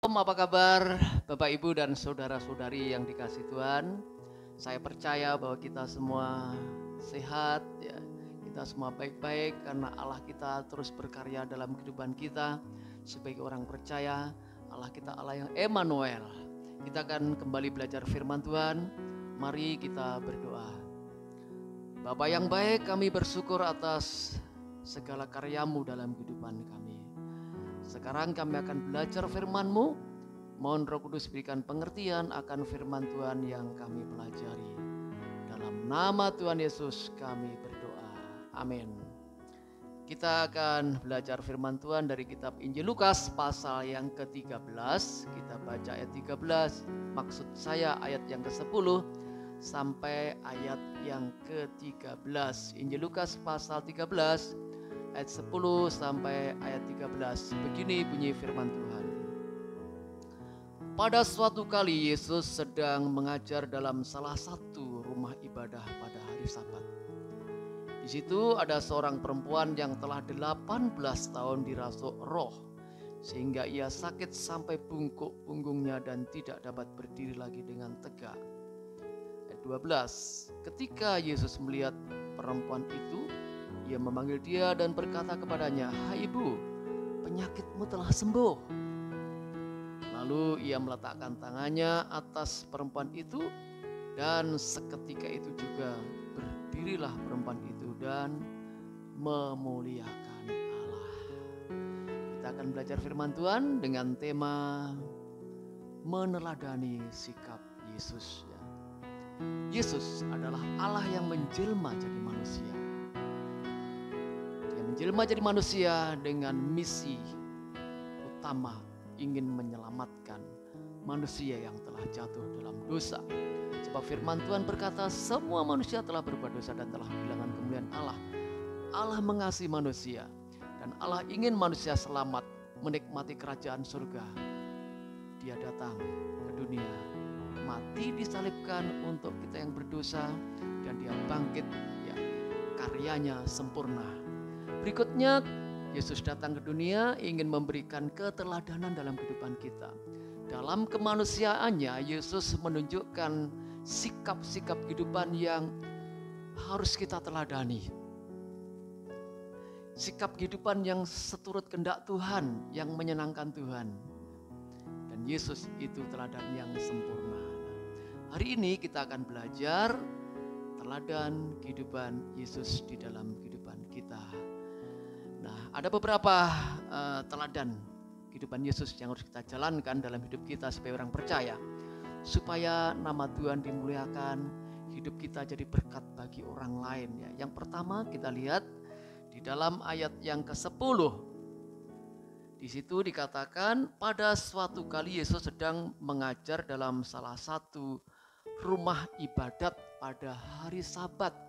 Apa kabar Bapak Ibu dan saudara-saudari yang dikasih Tuhan? Saya percaya bahwa kita semua sehat ya. Kita semua baik-baik karena Allah kita terus berkarya dalam kehidupan kita. Sebagai orang percaya, Allah kita Allah yang Emmanuel. Kita akan kembali belajar firman Tuhan. Mari kita berdoa. Bapa yang baik, kami bersyukur atas segala karyamu dalam kehidupan kami. Sekarang kami akan belajar firman-Mu. Mohon Roh Kudus berikan pengertian akan firman Tuhan yang kami pelajari. Dalam nama Tuhan Yesus kami berdoa. Amin. Kita akan belajar firman Tuhan dari kitab Injil Lukas pasal yang ke-13. Kita baca ayat 13. Maksud saya ayat yang ke-10 sampai ayat yang ke-13. Injil Lukas pasal 13 ayat 10 sampai ayat 13. Begini bunyi firman Tuhan. Pada suatu kali Yesus sedang mengajar dalam salah satu rumah ibadah pada hari Sabat. Di situ ada seorang perempuan yang telah 18 tahun dirasuk roh, sehingga ia sakit sampai bungkuk punggungnya dan tidak dapat berdiri lagi dengan tegak. Ayat 12. Ketika Yesus melihat perempuan itu, Ia memanggil dia dan berkata kepadanya, "Hai ibu, penyakitmu telah sembuh." Lalu ia meletakkan tangannya atas perempuan itu dan seketika itu juga berdirilah perempuan itu dan memuliakan Allah. Kita akan belajar firman Tuhan dengan tema meneladani sikap Yesus. Yesus adalah Allah yang menjelma jadi manusia. Jelma jadi manusia dengan misi utama ingin menyelamatkan manusia yang telah jatuh dalam dosa. Sebab firman Tuhan berkata semua manusia telah berbuat dosa dan telah kehilangan kemuliaan Allah. Allah mengasihi manusia dan Allah ingin manusia selamat menikmati kerajaan surga. Dia datang ke dunia, mati disalibkan untuk kita yang berdosa dan dia bangkit ya, karyanya sempurna. Berikutnya, Yesus datang ke dunia ingin memberikan keteladanan dalam kehidupan kita. Dalam kemanusiaannya, Yesus menunjukkan sikap-sikap kehidupan yang harus kita teladani. Sikap kehidupan yang seturut kehendak Tuhan, yang menyenangkan Tuhan. Dan Yesus itu teladan yang sempurna. Hari ini kita akan belajar teladan kehidupan Yesus di dalam kehidupan kita. Nah, ada beberapa teladan kehidupan Yesus yang harus kita jalankan dalam hidup kita sebagai orang percaya. Supaya nama Tuhan dimuliakan, hidup kita jadi berkat bagi orang lain. Ya. Yang pertama kita lihat di dalam ayat yang ke-10. Di situ dikatakan pada suatu kali Yesus sedang mengajar dalam salah satu rumah ibadat pada hari Sabat.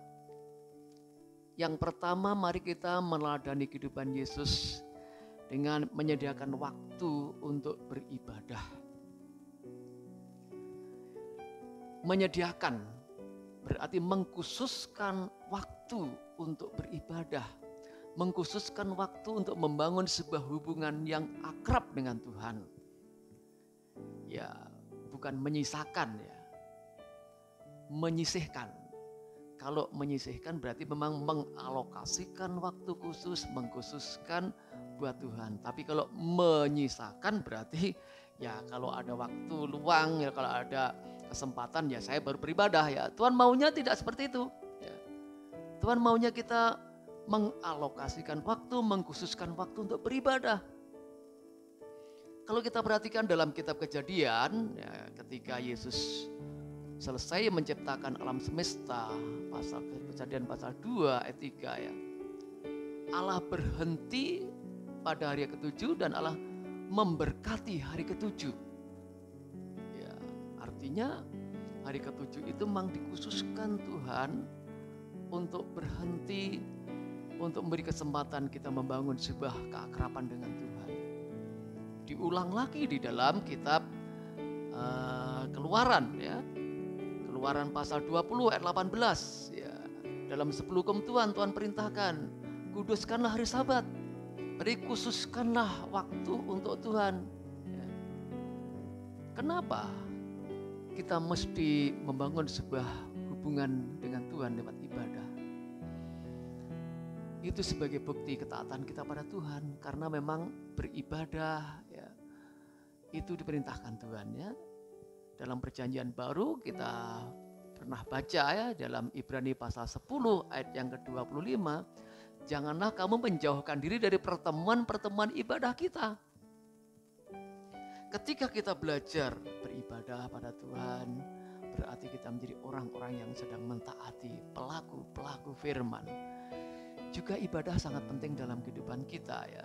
Yang pertama, mari kita meneladani kehidupan Yesus dengan menyediakan waktu untuk beribadah. Menyediakan berarti mengkhususkan waktu untuk beribadah. Mengkhususkan waktu untuk membangun sebuah hubungan yang akrab dengan Tuhan. Ya, bukan menyisakan ya. Menyisihkan. Kalau menyisihkan berarti memang mengalokasikan waktu khusus, mengkhususkan buat Tuhan. Tapi kalau menyisakan berarti ya kalau ada waktu luang, ya kalau ada kesempatan ya saya baru beribadah ya. Tuhan maunya tidak seperti itu. Ya. Tuhan maunya kita mengalokasikan waktu, mengkhususkan waktu untuk beribadah. Kalau kita perhatikan dalam kitab Kejadian, ya, ketika Yesus selesai menciptakan alam semesta, Kejadian pasal 2 ayat 3 ya. Allah berhenti pada hari ke-7 dan Allah memberkati hari ke-7. Ya, artinya hari ke-7 itu memang dikhususkan Tuhan untuk berhenti, untuk memberi kesempatan kita membangun sebuah keakraban dengan Tuhan. Diulang lagi di dalam kitab Keluaran ya. Keluaran pasal 20 ayat 18 ya. Dalam 10 hukum Tuhan perintahkan, kuduskanlah hari Sabat. Beri khususkanlah waktu untuk Tuhan. Ya. Kenapa kita mesti membangun sebuah hubungan dengan Tuhan lewat ibadah? Itu sebagai bukti ketaatan kita pada Tuhan, karena memang beribadah ya, itu diperintahkan Tuhan ya. Dalam perjanjian baru kita pernah baca ya, dalam Ibrani pasal 10 ayat yang ke-25, janganlah kamu menjauhkan diri dari pertemuan-pertemuan ibadah kita. Ketika kita belajar beribadah pada Tuhan, berarti kita menjadi orang-orang yang sedang mentaati, pelaku firman. Juga ibadah sangat penting dalam kehidupan kita ya,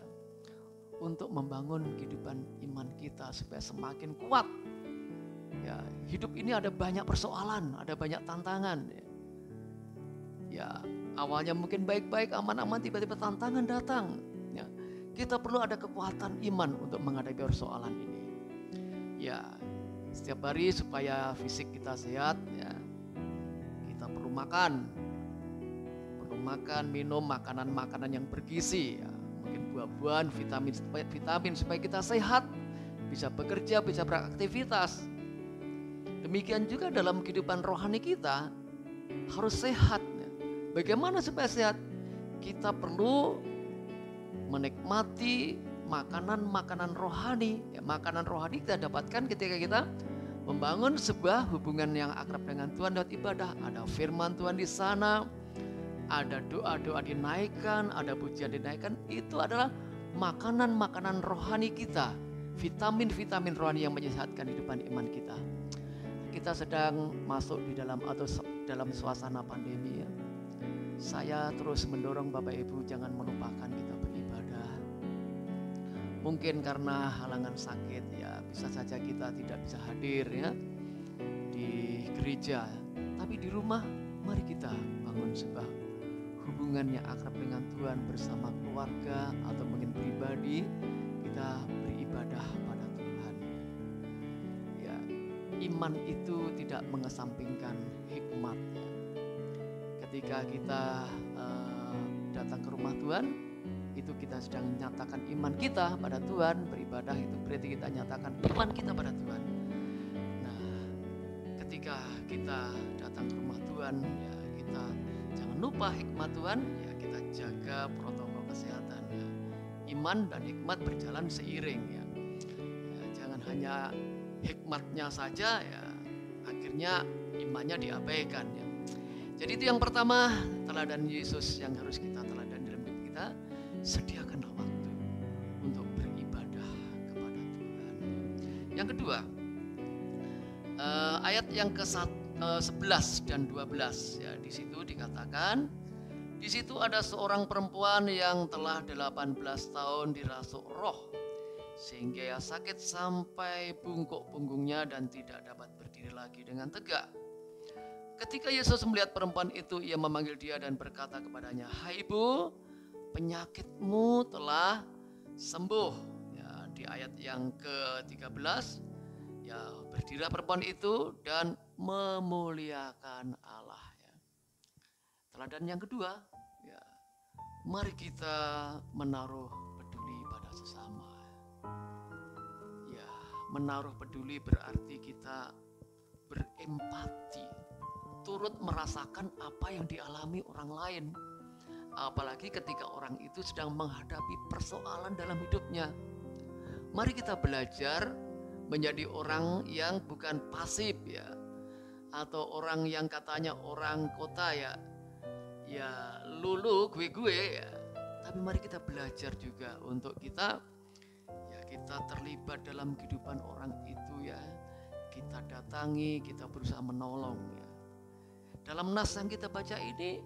untuk membangun kehidupan iman kita supaya semakin kuat. Ya, hidup ini ada banyak persoalan, ada banyak tantangan. Ya, awalnya mungkin baik-baik, aman-aman, tiba-tiba tantangan datang. Ya, kita perlu ada kekuatan iman untuk menghadapi persoalan ini. Ya, setiap hari supaya fisik kita sehat, ya, kita perlu makan, minum makanan-makanan yang bergizi. Ya, mungkin buah-buahan, vitamin supaya kita sehat, bisa bekerja, bisa beraktivitas. Demikian juga dalam kehidupan rohani kita harus sehat. Bagaimana supaya sehat? Kita perlu menikmati makanan rohani. Ya, makanan rohani kita dapatkan ketika kita membangun sebuah hubungan yang akrab dengan Tuhan lewat ibadah. Ada firman Tuhan di sana, ada doa-doa dinaikkan, ada pujian dinaikkan. Itu adalah makanan rohani kita, vitamin rohani yang menyehatkan kehidupan iman kita. Kita sedang masuk di dalam suasana pandemi ya. Saya terus mendorong Bapak Ibu jangan melupakan kita beribadah. Mungkin karena halangan sakit ya, bisa saja kita tidak bisa hadir ya di gereja. Tapi di rumah mari kita bangun sebuah hubungan yang akrab dengan Tuhan bersama keluarga atau mungkin pribadi, kita beribadah pada Tuhan. Ya, iman itu tidak mengesampingkan hikmat. Ketika kita datang ke rumah Tuhan, itu kita sedang menyatakan iman kita pada Tuhan. Beribadah itu berarti kita nyatakan iman kita pada Tuhan. Nah, ketika kita datang ke rumah Tuhan, ya kita jangan lupa hikmat Tuhan, ya kita jaga protokol kesehatan ya. Iman dan hikmat berjalan seiring ya. Ya, jangan hanya hikmatnya saja ya, akhirnya imannya diabaikan ya. Jadi itu yang pertama, teladan Yesus yang harus kita teladan dalam hidup kita. Sediakanlah waktu untuk beribadah kepada Tuhan. Yang kedua, ayat yang ke-11 dan 12 ya, di situ dikatakan, di situ ada seorang perempuan yang telah 18 tahun dirasuk roh, sehingga ia sakit sampai bungkuk punggungnya dan tidak dapat berdiri lagi dengan tegak. Ketika Yesus melihat perempuan itu, ia memanggil dia dan berkata kepadanya, "Hai ibu, penyakitmu telah sembuh." Ya, di ayat yang ke-13, ya berdirilah perempuan itu dan memuliakan Allah. Ya. Teladan yang kedua, ya, mari kita menaruh peduli pada sesama. Ya, menaruh peduli berarti kita berempati, turut merasakan apa yang dialami orang lain. Apalagi ketika orang itu sedang menghadapi persoalan dalam hidupnya. Mari kita belajar menjadi orang yang bukan pasif ya, atau orang yang katanya orang kota ya, ya lulu gue ya. Tapi mari kita belajar juga untuk kita terlibat dalam kehidupan orang itu ya. Kita datangi, kita berusaha menolong ya. Dalam nas yang kita baca ini,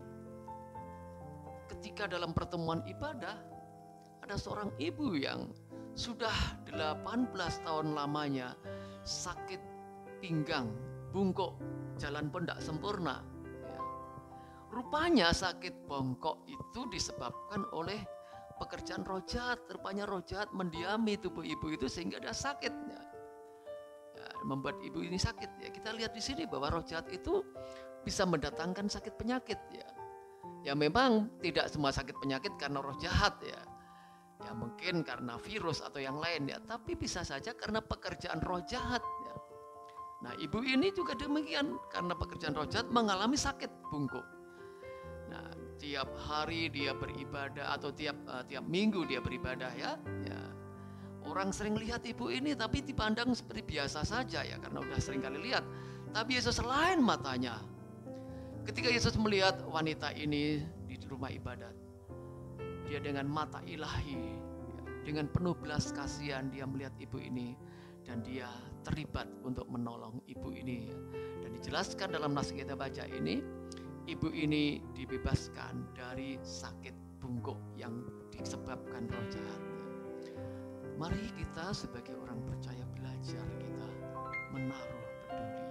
ketika dalam pertemuan ibadah, ada seorang ibu yang sudah 18 tahun lamanya sakit pinggang, bungkuk, jalan pun tidak sempurna. Ya. Rupanya sakit bongkok itu disebabkan oleh pekerjaan roh jahat. Rupanya roh jahat mendiami tubuh ibu itu sehingga dia sakit. Ya, membuat ibu ini sakit. Ya, kita lihat di sini bahwa roh jahat itu bisa mendatangkan sakit penyakit ya. Ya memang tidak semua sakit penyakit karena roh jahat ya. Ya mungkin karena virus atau yang lain ya, tapi bisa saja karena pekerjaan roh jahat ya. Nah, ibu ini juga demikian karena pekerjaan roh jahat mengalami sakit bungkuk. Nah, tiap hari dia beribadah atau tiap minggu dia beribadah ya. Orang sering lihat ibu ini tapi dipandang seperti biasa saja ya karena udah sering kali lihat. Tapi Yesus selain matanya. Ketika Yesus melihat wanita ini di rumah ibadat, dia dengan mata ilahi, ya, dengan penuh belas kasihan dia melihat ibu ini dan dia terlibat untuk menolong ibu ini. Dan dijelaskan dalam nas kita baca ini, ibu ini dibebaskan dari sakit bungkuk yang disebabkan roh jahat. Mari kita sebagai orang percaya belajar kita menaruh peduli.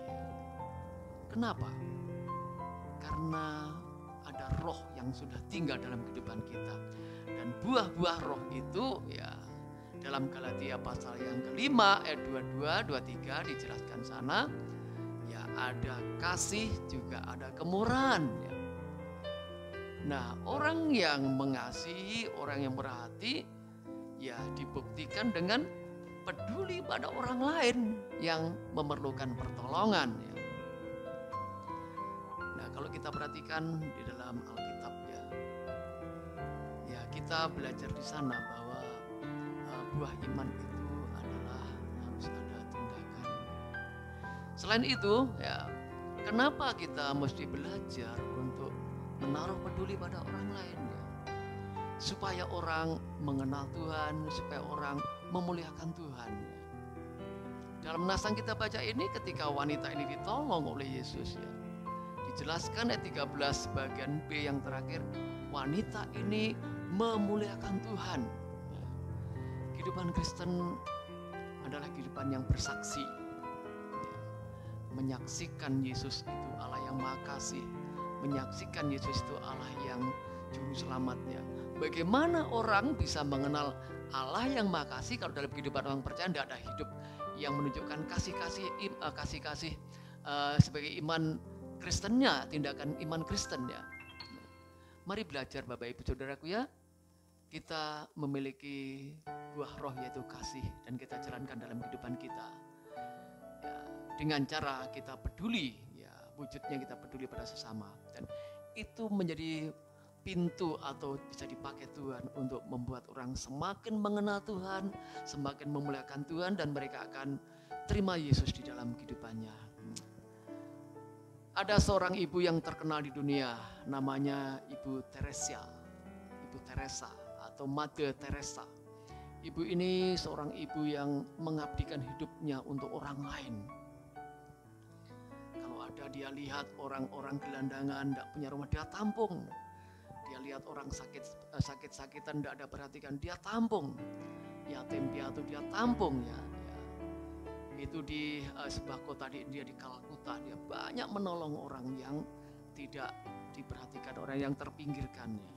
Kenapa? Karena ada roh yang sudah tinggal dalam kehidupan kita. Dan buah-buah roh itu ya dalam Galatia pasal yang kelima ayat 22, 23 dijelaskan sana. Ya ada kasih juga ada kemurahan. Ya. Nah orang yang mengasihi, orang yang berhati ya dibuktikan dengan peduli pada orang lain yang memerlukan pertolongan. Ya. Nah kalau kita perhatikan di dalam Alkitab ya kita belajar di sana bahwa buah iman itu adalah harus ada tindakan. Selain itu ya kenapa kita mesti belajar untuk menaruh peduli pada orang lain ya? Supaya orang mengenal Tuhan, supaya orang memuliakan Tuhan. Dalam nas yang kita baca ini ketika wanita ini ditolong oleh Yesus ya, dijelaskan ayat 13 bagian B yang terakhir, wanita ini memuliakan Tuhan. Kehidupan Kristen adalah kehidupan yang bersaksi, menyaksikan Yesus itu Allah yang Maha Kasih, menyaksikan Yesus itu Allah yang Juru Selamatnya. Bagaimana orang bisa mengenal Allah yang Maha Kasih kalau dalam kehidupan orang percaya tidak ada hidup yang menunjukkan kasih-kasih sebagai iman Kristennya, tindakan iman Kristen ya. Mari belajar Bapak Ibu Saudaraku ya. Kita memiliki buah roh yaitu kasih dan kita jalankan dalam kehidupan kita. Ya, dengan cara kita peduli ya, wujudnya kita peduli pada sesama dan itu menjadi pintu atau bisa dipakai Tuhan untuk membuat orang semakin mengenal Tuhan, semakin memuliakan Tuhan dan mereka akan terima Yesus di dalam kehidupannya. Ada seorang ibu yang terkenal di dunia namanya Ibu Teresa atau Mother Teresa. Ibu ini seorang ibu yang mengabdikan hidupnya untuk orang lain. Kalau ada dia lihat orang-orang gelandangan tidak punya rumah dia tampung. Dia lihat orang sakit-sakitan tidak ada perhatikan dia tampung, yatim piatu dia tampung ya. Itu di sebuah kota di India di Kalkuta dia banyak menolong orang yang tidak diperhatikan, orang yang terpinggirkan ya.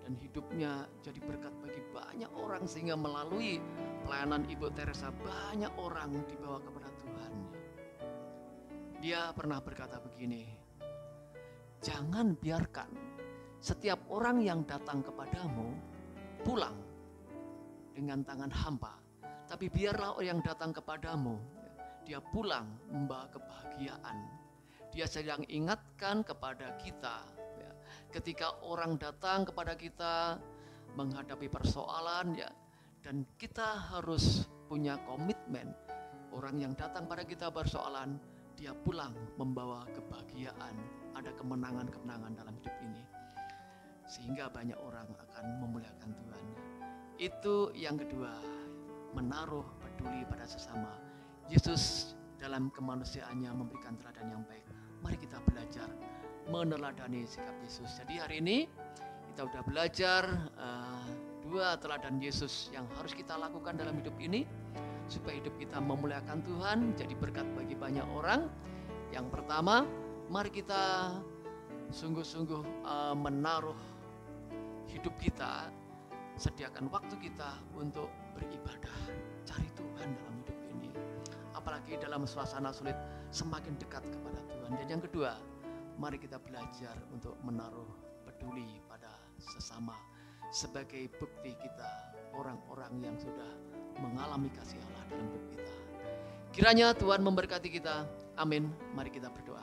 Dan hidupnya jadi berkat bagi banyak orang sehingga melalui pelayanan Ibu Teresa banyak orang dibawa kepada Tuhan. Dia pernah berkata begini, jangan biarkan setiap orang yang datang kepadamu pulang dengan tangan hampa, tapi biarlah orang yang datang kepadamu dia pulang membawa kebahagiaan. Dia sedang ingatkan kepada kita ya, ketika orang datang kepada kita menghadapi persoalan ya, dan kita harus punya komitmen. Orang yang datang pada kita persoalan, dia pulang membawa kebahagiaan, ada kemenangan-kemenangan dalam hidup ini. Sehingga banyak orang akan memuliakan Tuhan. Itu yang kedua, menaruh peduli pada sesama. Yesus dalam kemanusiaannya memberikan teladan yang baik. Mari kita belajar meneladani sikap Yesus. Jadi hari ini kita sudah belajar dua teladan Yesus yang harus kita lakukan dalam hidup ini supaya hidup kita memuliakan Tuhan, jadi berkat bagi banyak orang. Yang pertama, mari kita sungguh-sungguh menaruh hidup kita, sediakan waktu kita untuk beribadah, cari Tuhan dalam hidup ini. Apalagi dalam suasana sulit, semakin dekat kepada Tuhan. Dan yang kedua, mari kita belajar untuk menaruh peduli pada sesama sebagai bukti kita orang-orang yang sudah mengalami kasih Allah dalam hidup kita. Kiranya Tuhan memberkati kita. Amin. Mari kita berdoa.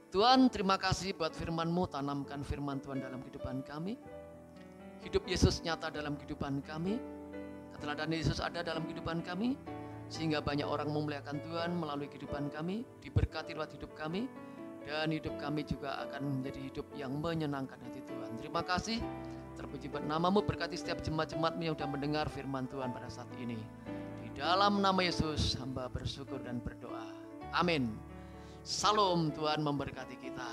Tuhan, terima kasih buat firman-Mu. Tanamkan firman Tuhan dalam kehidupan kami. Hidup Yesus nyata dalam kehidupan kami. Keteladanan Yesus ada dalam kehidupan kami, sehingga banyak orang memuliakan Tuhan melalui kehidupan kami. Diberkati lewat hidup kami, dan hidup kami juga akan menjadi hidup yang menyenangkan hati Tuhan. Terima kasih. Terpuji buat nama-Mu, berkati setiap jemaat-jemaat-Mu yang sudah mendengar firman Tuhan pada saat ini. Di dalam nama Yesus, hamba bersyukur dan berdoa. Amin. Salam, Tuhan memberkati kita.